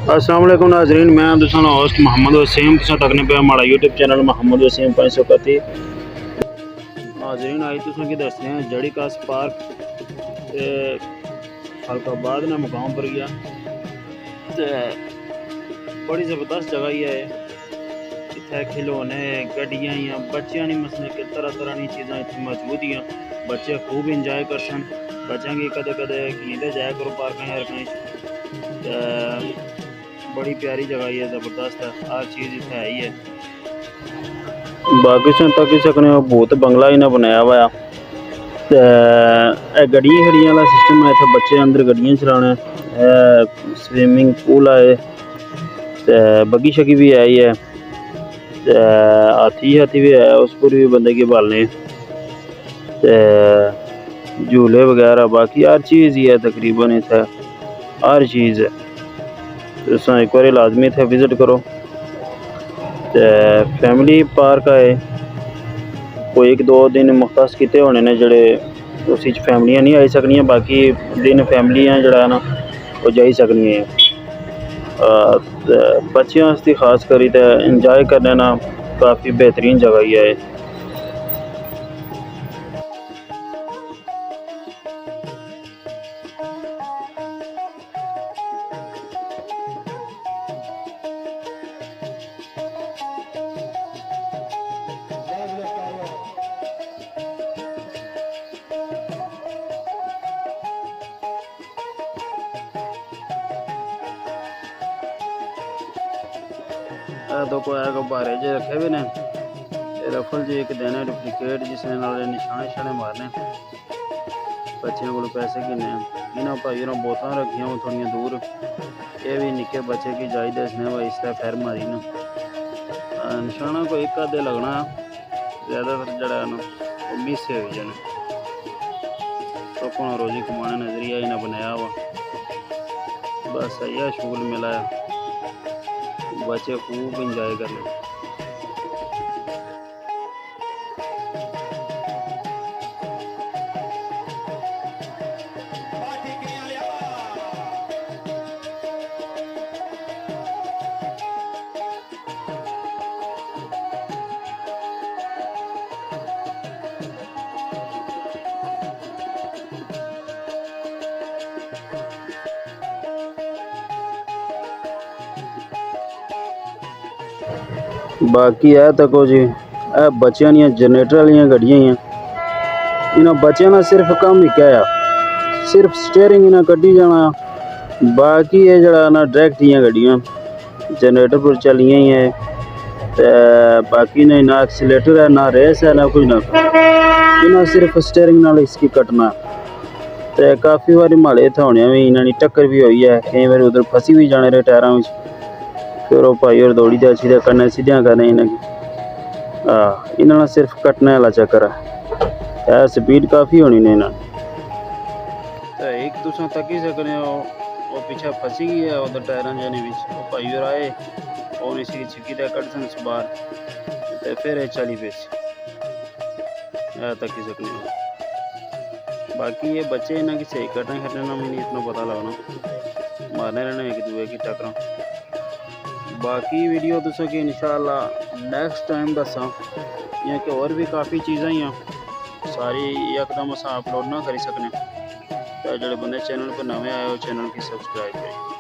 अस्सलाम वालेकुम नाज़रीन, मैं तुसां होस्ट मोहम्मद वसीम तुसां तकने पे हमारा यूट्यूब चैनल मोहम्मद वसीम 531। नाज़रीन आज तुसां की दसने हैं जड़ी कास पार्क ते फलकाबाद ने मुकाम पर गया ते बड़ी ज़बरदस्त जगह ही है। इत्थे खिलौने गड्डियां या बच्चों की मसले के तरह तरह की चीज़ां इत्थे मौजूद ही बच्चे खूब इंजॉय कर सन। बच्चों की कदे कदे खींदे जाया करो पार्क हरकत। बड़ी प्यारी जगह ही है, ज़बरदस्त है, हर चीज़ इतना है ही है। बाकी तक सकने भूत बंगला इन्हें बनाया हुआ है। गड्डियां खड़ियां वाला सिस्टम है, इतने बच्चे अंदर गड्डियां चलाने। स्विमिंग पूल है, बग्गी शग्गी भी है ही है, हाथी भी है, उस पर भी बंदे की बालने, झूले वगैरह बाकी हर चीज़ ही है तकरीबन, इतने हर चीज़ है। तुम एक बार लाजमी इतने विजिट करो। फैमिली पार्क है, कोई एक दो दिन मुख्तस किते होने ने जड़े उस फैमिलियां नहीं आई सकनियां, बाकी दिन फैमिलियां जड़ा ना वो जाई सकनियां। बच्चों वास्ते खास करी ते इंजॉय करने ना काफ़ी बेहतरीन जगह ही है। दो गुब्बारे जे रखे हुए ने, रफल जी एक देना डुप्लीकेट जिसने निशाने शाने मारने। बच्चों को पैसे किन्ने इन्होंने भाई उन्होंने बोतल रखियां वो थोड़ी दूर, ये भी निके बच्चे की जाई दसने वा इस तरह फैर मारी ना निशाना को एक आधे लगना, ज़्यादातर जड़ा ना वो मिस हो जाने। तो कौन रोजी कमाने नजरिया इन्हें बनाया हुआ, बस यह शुगल मिला है, बच्चे खूब इंजॉय कर लें। बाकी है तको जी बच्चों दी जनरेटर वाली गड्डियां ही, इन्होंने बच्चों का सिर्फ काम ही क्या है, सिर्फ स्टेयरिंग इन्हें कड्डी जाना। बाकी ये जड़ा ना डायरेक्ट ही गड्डियां जनरेटर पर चलियां ही है, बाकी नहीं ना एक्सीलेटर है ना रेस है ना कुछ ना, इन्हें सिर्फ स्टेयरिंग नाल इसकी कटना। तो काफ़ी बारी माड़े थोड़ियां भी इन्होंने टक्कर भी हुई है, कई बार उधर फसी भी जाने रहे टायरों में, फिर वो भाई और दौड़ी दे सीधे करने सीधियां करने इन्होंने सिर्फ कटने वाला चक्कर है, स्पीड काफ़ी होनी ने इन्होंने। तो एक तुम तक ही सकने हो वो पीछे फसी गई है उधर टायरों जाने भाई और आए और इसी छिकी दे कट सन बाहर, तो फिर चली पैसी तक ही सकने हो। बाकी ये बच्चे इन्हें की सही कटने खटने ना भी नहीं इतना पता लगना, मारने रहने एक दूसरे की टक्कर। बाकी वीडियो तुसें कि इंशाअल्लाह नेक्स्ट टाइम दसा, या कि और भी काफ़ी चीज़ां ही सारी एकदम अस अपलोड ना करी सकने। तो जो बंदे चैनल पर नवे आए हो चैनल की सब्सक्राइब करें।